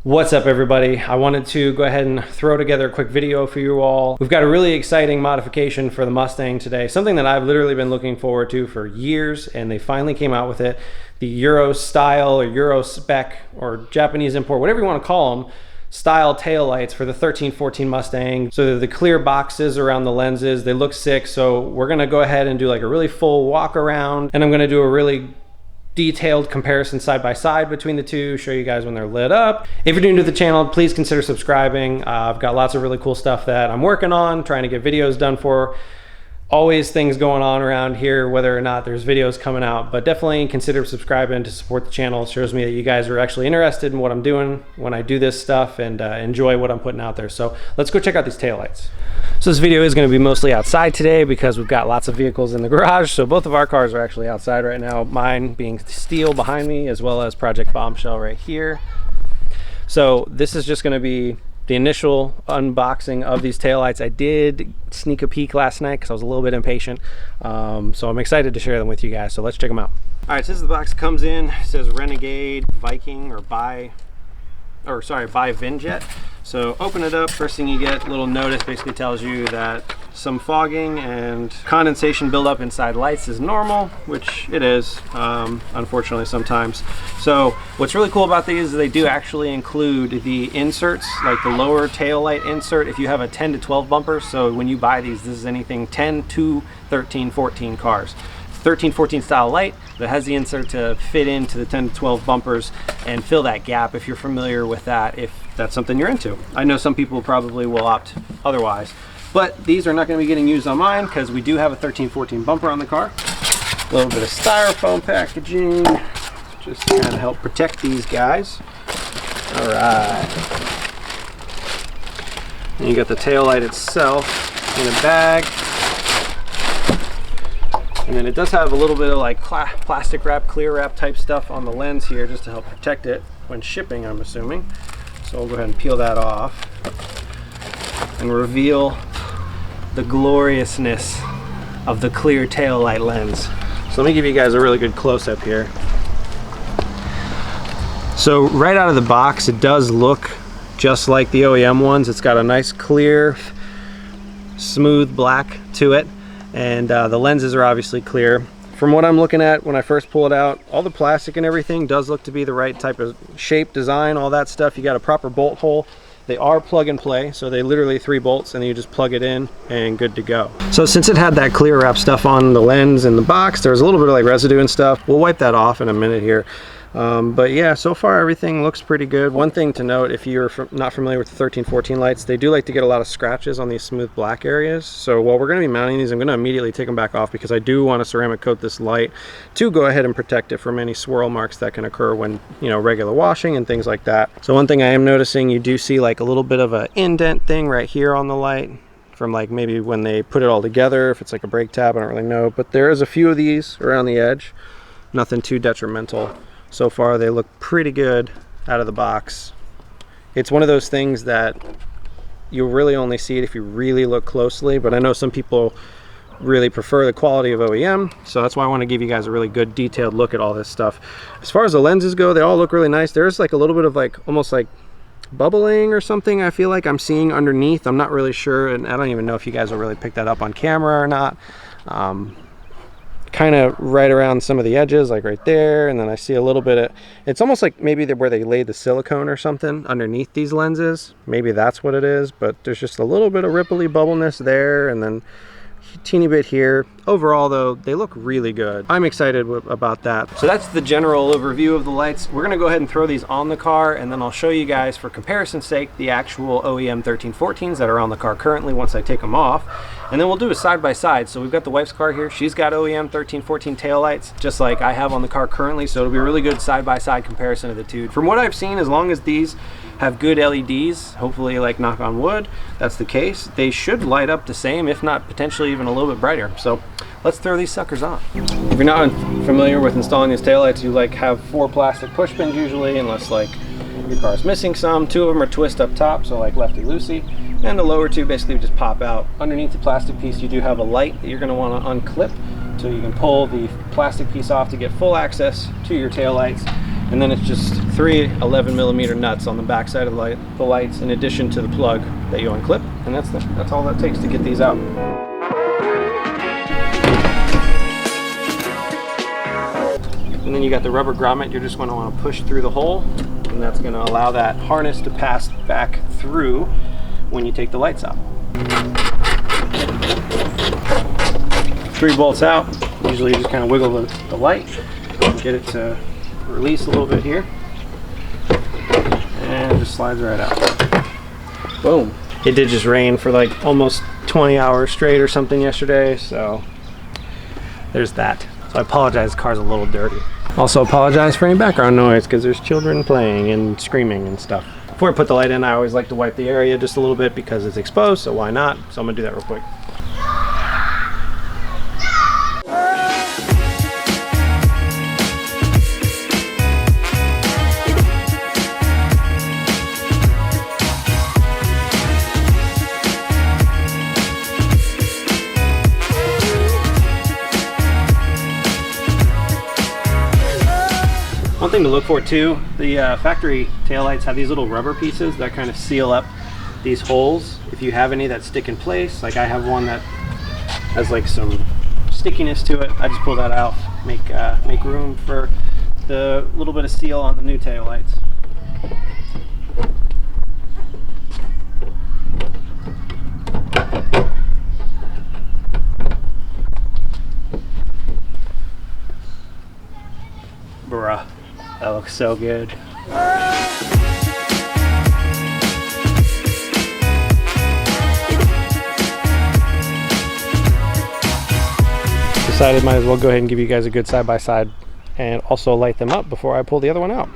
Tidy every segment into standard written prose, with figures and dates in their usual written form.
What's up everybody? I wanted to go ahead and throw together a quick video for you all. We've got a really exciting modification for the Mustang today, something that I've literally been looking forward to for years, and they finally came out with it. The Euro style or Euro spec or Japanese import, whatever you want to call them, style taillights for the 1314 Mustang. So they're the clear boxes around the lenses. They look sick. So we're gonna go ahead and do like a really full walk around, and I'm gonna do a really detailed comparison side by side between the two, show you guys when they're lit up. If you're new to the channel, please consider subscribing. I've got lots of really cool stuff that I'm working on, trying to get videos done for. Always things going on around here, whether or not there's videos coming out, but definitely consider subscribing to support the channel. It shows me that you guys are actually interested in what I'm doing when I do this stuff and enjoy what I'm putting out there. So let's go check out these taillights. So this video is going to be mostly outside today because we've got lots of vehicles in the garage. So both of our cars are actually outside right now, mine being Steel behind me as well as Project Bombshell right here. So this is just going to be the initial unboxing of these taillights. I did sneak a peek last night because I was a little bit impatient. So I'm excited to share them with you guys. So let's check them out. All right, so this is the box comes in. It says Renegade, Viking, or by Vinjet. So open it up, first thing you get, a little notice basically tells you that some fogging and condensation buildup inside lights is normal, which it is, unfortunately sometimes. So what's really cool about these is they do actually include the inserts, like the lower tail light insert if you have a 10 to 12 bumper. So when you buy these, this is anything 10 to 13, 14 cars. 13, 14 style light that has the insert to fit into the 10 to 12 bumpers and fill that gap if you're familiar with that, if that's something you're into. I know some people probably will opt otherwise, but these are not going to be getting used on mine because we do have a 13, 14 bumper on the car. A little bit of styrofoam packaging just to kind of help protect these guys. All right. And you got the tail light itself in a bag. And then it does have a little bit of like plastic wrap, clear wrap type stuff on the lens here just to help protect it when shipping, I'm assuming. So we'll go ahead and peel that off and reveal the gloriousness of the clear tail light lens. So let me give you guys a really good close-up here. So right out of the box, it does look just like the OEM ones. It's got a nice clear, smooth black to it. And the lenses are obviously clear. From what I'm looking at when I first pull it out, all the plastic and everything does look to be the right type of shape, design, all that stuff. You got a proper bolt hole. They are plug and play, so they literally 3 bolts and then you just plug it in and good to go. So since it had that clear wrap stuff on the lens and the box, there was a little bit of like residue and stuff. We'll wipe that off in a minute here. But yeah, so far everything looks pretty good. One thing to note, if you're not familiar with the 1314 lights, they do like to get a lot of scratches on these smooth black areas. So while we're going to be mounting these, I'm going to immediately take them back off because I do want to ceramic coat this light to go ahead and protect it from any swirl marks that can occur when, you know, regular washing and things like that. So one thing I am noticing, you do see like a little bit of an indent thing right here on the light from like maybe when they put it all together, if it's like a brake tab, I don't really know. But there is a few of these around the edge, nothing too detrimental. So far they look pretty good out of the box. It's one of those things that you'll really only see it if you really look closely, but I know some people really prefer the quality of OEM, so that's why I want to give you guys a really good detailed look at all this stuff. As far as the lenses go, they all look really nice. There's like a little bit of like almost like bubbling or something I feel like I'm seeing underneath. I'm not really sure, and I don't even know if you guys will really pick that up on camera or not. Kind of right around some of the edges, like right there, and then I see a little bit of, it's almost like maybe where they laid the silicone or something underneath these lenses. Maybe that's what it is, but there's just a little bit of ripply bubbleness there, and then a teeny bit here. Overall though, they look really good. I'm excited about that. So that's the general overview of the lights. We're gonna go ahead and throw these on the car, and then I'll show you guys, for comparison's sake, the actual OEM 1314s that are on the car currently once I take them off. And then we'll do a side by side. So we've got the wife's car here. She's got OEM 1314 taillights, just like I have on the car currently. So it'll be a really good side by side comparison of the two. From what I've seen, as long as these have good LEDs, hopefully, like knock on wood, that's the case, they should light up the same, if not potentially even a little bit brighter. So let's throw these suckers on. If you're not familiar with installing these taillights, you like have 4 plastic push pins usually, unless like your car's missing some. 2 of them are twist up top, so like lefty-loosey. And the lower 2 basically just pop out. Underneath the plastic piece, you do have a light that you're going to want to unclip, so you can pull the plastic piece off to get full access to your taillights. And then it's just 3 11mm nuts on the back side of the lights, in addition to the plug that you unclip, and that's all that takes to get these out. And then you got the rubber grommet. You're just going to want to push through the hole, and that's going to allow that harness to pass back through when you take the lights out. 3 bolts out. Usually you just kind of wiggle the light and get it to release a little bit here, and it just slides right out. Boom. It did just rain for like almost 20 hours straight or something yesterday, so there's that. So I apologize, the car's a little dirty. Also apologize for any background noise because there's children playing and screaming and stuff. Before I put the light in, I always like to wipe the area just a little bit because it's exposed, so why not? So I'm gonna do that real quick. One thing to look for too, the factory taillights have these little rubber pieces that kind of seal up these holes. If you have any that stick in place, like I have one that has like some stickiness to it, I just pull that out, make room for the little bit of seal on the new taillights. Bruh. That looks so good. Decided might as well go ahead and give you guys a good side-by-side and also light them up before I pull the other one out.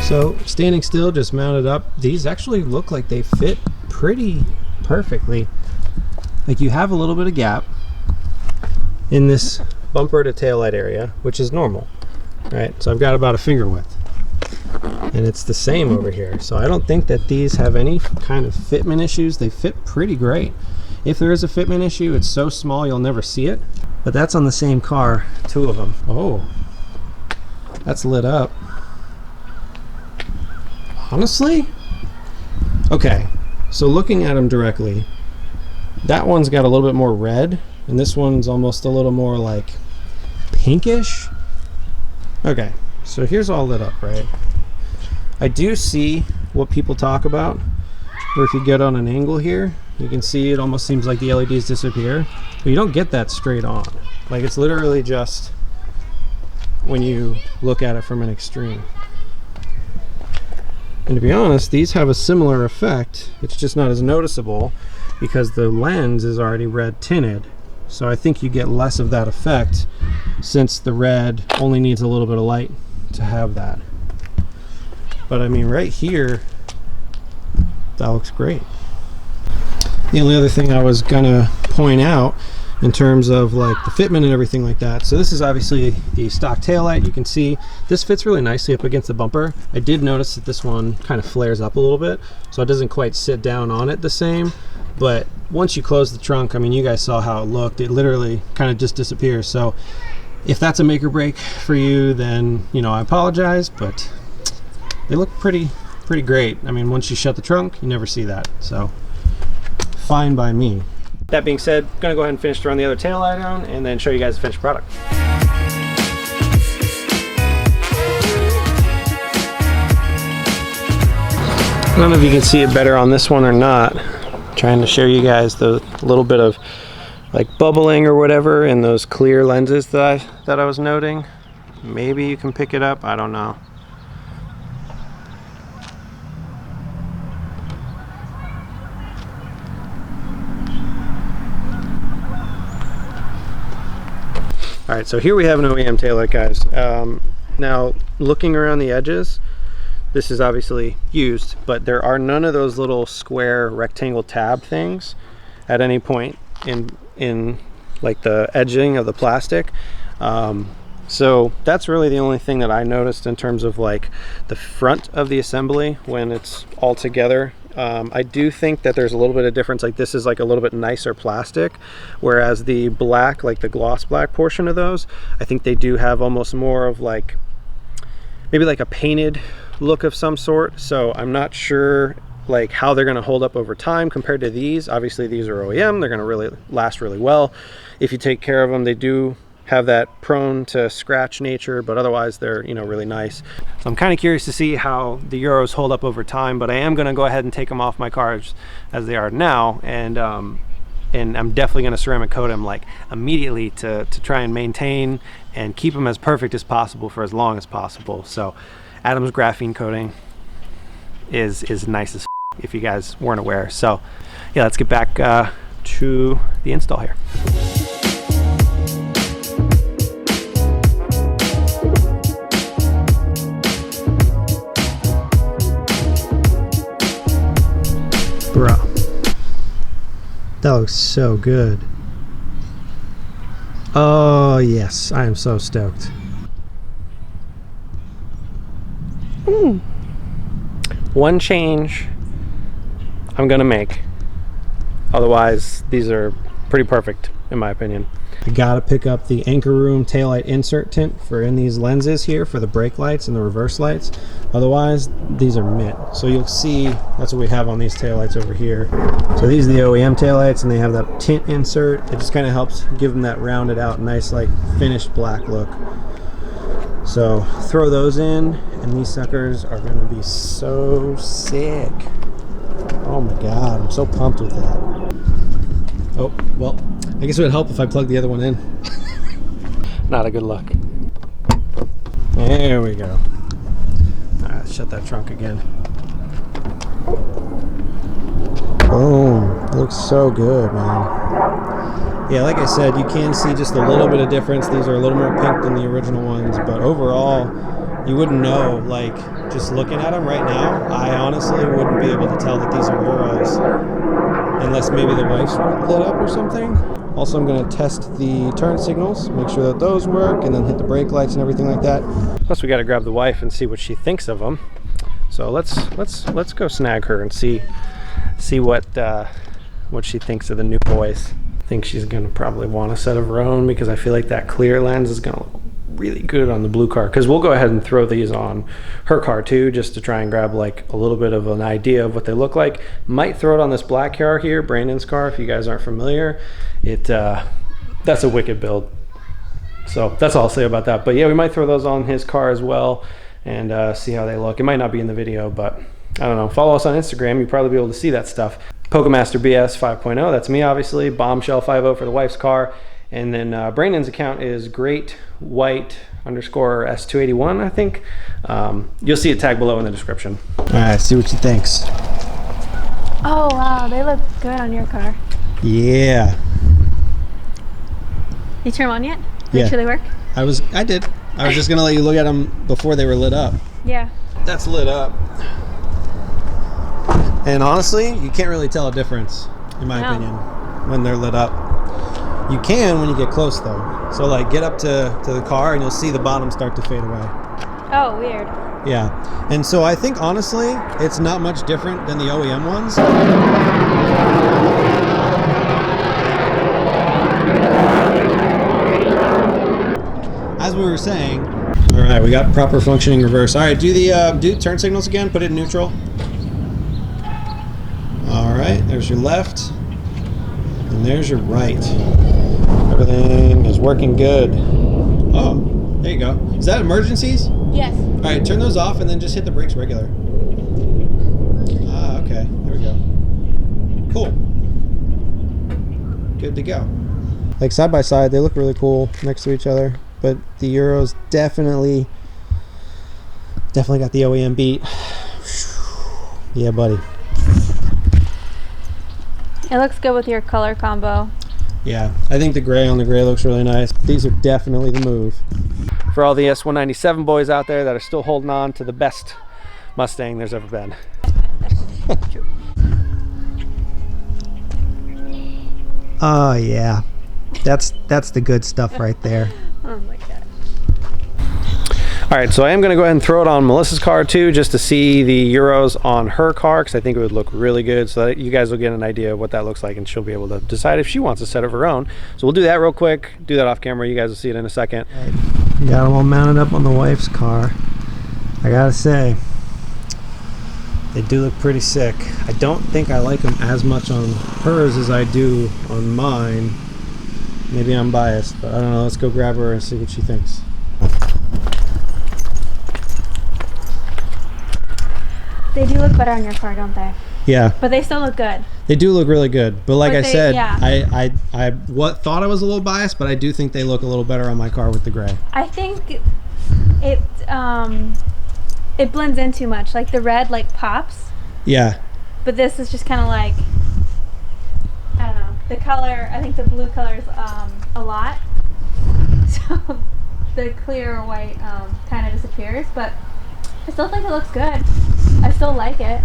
So standing still, just mounted up. These actually look like they fit pretty perfectly. Like you have a little bit of gap in this bumper to taillight area, which is normal, right? So I've got about a finger width, and it's the same over here. So I don't think that these have any kind of fitment issues. They fit pretty great. If there is a fitment issue, it's so small you'll never see it. But that's on the same car, 2 of them. Oh, that's lit up. Honestly? Okay, so looking at them directly, that one's got a little bit more red, and this one's almost a little more like pinkish. Okay, so here's all lit up, right? I do see what people talk about, where if you get on an angle here, you can see it almost seems like the LEDs disappear, but you don't get that straight on. Like it's literally just when you look at it from an extreme. And to be honest, these have a similar effect. It's just not as noticeable because the lens is already red tinted. So I think you get less of that effect since the red only needs a little bit of light to have that. But I mean, right here, that looks great. The only other thing I was gonna point out in terms of like the fitment and everything like that. So this is obviously the stock taillight. You can see this fits really nicely up against the bumper. I did notice that this one kind of flares up a little bit, so it doesn't quite sit down on it the same. But once you close the trunk, I mean, you guys saw how it looked. It literally kind of just disappears. So if that's a make or break for you, then, you know, I apologize, but they look pretty great. I mean, once you shut the trunk, you never see that. So fine by me. That being said, I'm gonna go ahead and finish to run the other taillight on and then show you guys the finished product. I don't know if you can see it better on this one or not. I'm trying to show you guys the little bit of like bubbling or whatever in those clear lenses that I was noting. Maybe you can pick it up, I don't know. All right, so here we have an OEM taillight, guys. Now, looking around the edges, this is obviously used, but there are none of those little square rectangle tab things at any point in like the edging of the plastic. So that's really the only thing that I noticed in terms of like the front of the assembly when it's all together. I do think that there's a little bit of difference. Like this is like a little bit nicer plastic, whereas the black, like the gloss black portion of those, I think they do have almost more of like maybe like a painted look of some sort. So I'm not sure like how they're going to hold up over time compared to these. Obviously these are OEM, they're going to really last really well if you take care of them. They do have that prone to scratch nature, but otherwise they're, you know, really nice. So I'm kind of curious to see how the Euros hold up over time, but I am going to go ahead and take them off my cars as they are now, and I'm definitely going to ceramic coat them like immediately to try and maintain and keep them as perfect as possible for as long as possible. So Adam's graphene coating is nice as if you guys weren't aware. So yeah, let's get back to the install here. Bro, that looks so good. Oh yes, I am so stoked. One change I'm gonna make, otherwise these are pretty perfect in my opinion. I gotta pick up the Anchor Room taillight insert tint for in these lenses here for the brake lights and the reverse lights. Otherwise, these are mint. So you'll see that's what we have on these taillights over here. So these are the OEM taillights, and they have that tint insert. It just kind of helps give them that rounded out, nice like finished black look. So throw those in, and these suckers are gonna be so sick. Oh my God, I'm so pumped with that. Oh, well, I guess it would help if I plug the other one in. Not a good look. There we go. All right, shut that trunk again. Boom, looks so good, man. Yeah, like I said, you can see just a little bit of difference. These are a little more pink than the original ones, but overall, you wouldn't know, like, just looking at them right now, I honestly wouldn't be able to tell that these are Euros, unless maybe the wife's lit up or something. Also, I'm going to test the turn signals, make sure that those work, and then hit the brake lights and everything like that. Plus, we got to grab the wife and see what she thinks of them. So let's go snag her and see what she thinks of the new boys. I think she's going to probably want a set of her own, because I feel like that clear lens is going to look really good on the blue car, because we'll go ahead and throw these on her car too, just to try and grab like a little bit of an idea of what they look like. Might throw it on this black car here, Brandon's car, if you guys aren't familiar. That's a wicked build. So that's all I'll say about that. But yeah, we might throw those on his car as well and see how they look. It might not be in the video, but I don't know. Follow us on Instagram, you'll probably be able to see that stuff. Pokemaster BS 5.0, that's me obviously. Bombshell 50 for the wife's car. And then Brandon's account is great white _ S281, I think. You'll see it tagged below in the description. All right, see what she thinks. Oh wow, they look good on your car. Yeah. You turn them on yet? Yeah. Make sure they work? I did. I was just gonna let you look at them before they were lit up. Yeah. That's lit up. And honestly, you can't really tell a difference, in my opinion, when they're lit up. You can when you get close though. So like get up to the car and you'll see the bottom start to fade away. Oh, weird. Yeah. And so I think honestly, it's not much different than the OEM ones. As we were saying, all right, we got proper functioning reverse. All right, do turn signals again, put it in neutral. All right, there's your left. And there's your right. Everything is working good. Oh, there you go. Is that emergencies? Yes. All right, turn those off and then just hit the brakes regular. Ah, okay. There we go. Cool. Good to go. Like side by side, they look really cool next to each other. But the Euros definitely got the OEM beat. Yeah, buddy. It looks good with your color combo. Yeah, I think the gray on the gray looks really nice. These are definitely the move. For all the S197 boys out there that are still holding on to the best Mustang there's ever been. Oh yeah, that's the good stuff right there. Oh my god. All right, so I am going to go ahead and throw it on Melissa's car too, just to see the Euros on her car, because I think it would look really good, so that you guys will get an idea of what that looks like, and she'll be able to decide if she wants a set of her own. So we'll do that real quick, do that off camera. You guys will see it in a second. Right. Got them all mounted up on the wife's car. I gotta say, they do look pretty sick. I don't think I like them as much on hers as I do on mine. Maybe I'm biased, but I don't know. Let's go grab her and see what she thinks. They do look better on your car, don't they? Yeah. But they still look good. They do look really good. But like I said, yeah. I thought I was a little biased, but I do think they look a little better on my car with the gray. I think it blends in too much. Like the red like pops. Yeah. But this is just kind of like, I don't know. The color, I think the blue color is a lot. So the clear white kind of disappears, but I still think it looks good. I still like it,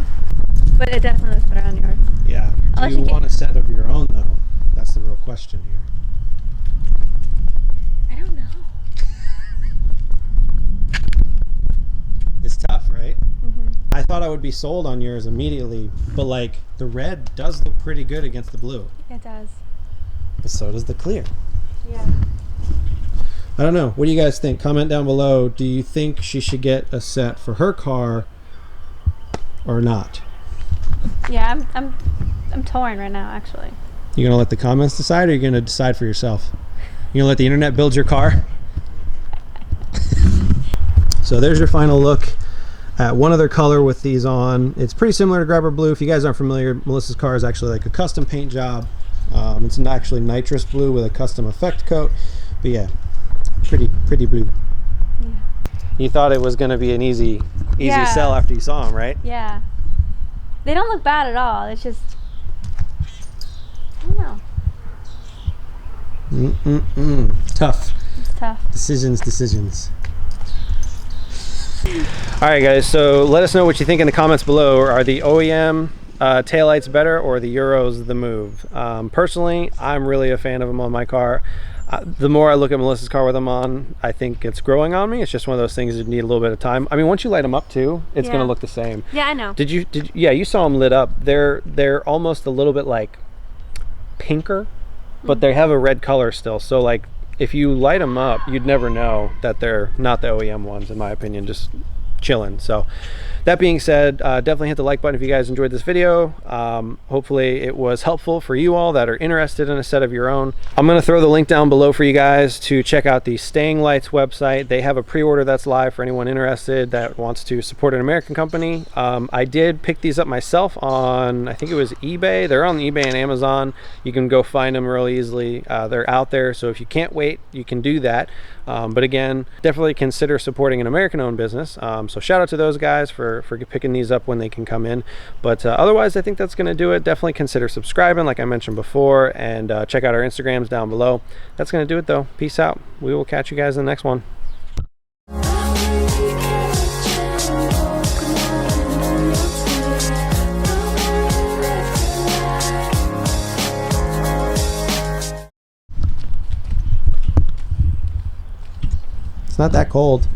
but it definitely looks better on yours. Yeah. Do you want a set of your own though? That's the real question here. I don't know. It's tough, right? Mm-hmm. I thought I would be sold on yours immediately, but like the red does look pretty good against the blue. It does. But so does the clear. Yeah. I don't know. What do you guys think? Comment down below. Do you think she should get a set for her car or not? Yeah, I'm torn right now, actually. You gonna let the comments decide, or you gonna decide for yourself? You gonna let the internet build your car? So there's your final look at one other color with these on. It's pretty similar to Grabber Blue. If you guys aren't familiar, Melissa's car is actually like a custom paint job. It's actually nitrous blue with a custom effect coat. But yeah, pretty blue. Yeah. You thought it was going to be an easy Yeah. sell after you saw them, right? Yeah. They don't look bad at all. It's just, I don't know. Tough. It's tough. Decisions. All right, guys. So let us know what you think in the comments below. Are the OEM taillights better, or the Euros the move? Personally, I'm really a fan of them on my car. The more I look at Melissa's car with them on, I think it's growing on me. It's just one of those things that need a little bit of time. I mean, once you light them up too, it's Yeah. going to look the same. Yeah, I know. Yeah, you saw them lit up. They're almost a little bit like pinker, but they have a red color still. So like, if you light them up, you'd never know that they're not the OEM ones, in my opinion, just chilling. So that being said, definitely hit the like button if you guys enjoyed this video. Hopefully it was helpful for you all that are interested in a set of your own. I'm going to throw the link down below for you guys to check out the Taillights website. They have a pre-order that's live for anyone interested that wants to support an American company. I did pick these up myself on, I think it was eBay. They're on eBay and Amazon. You can go find them really easily. They're out there, so if you can't wait, you can do that. But again, definitely consider supporting an American-owned business. So shout out to those guys for picking these up when they can come in. But otherwise, I think that's going to do it. Definitely consider subscribing, like I mentioned before, and check out our Instagrams down below. That's going to do it, though. Peace out. We will catch you guys in the next one. It's not that cold.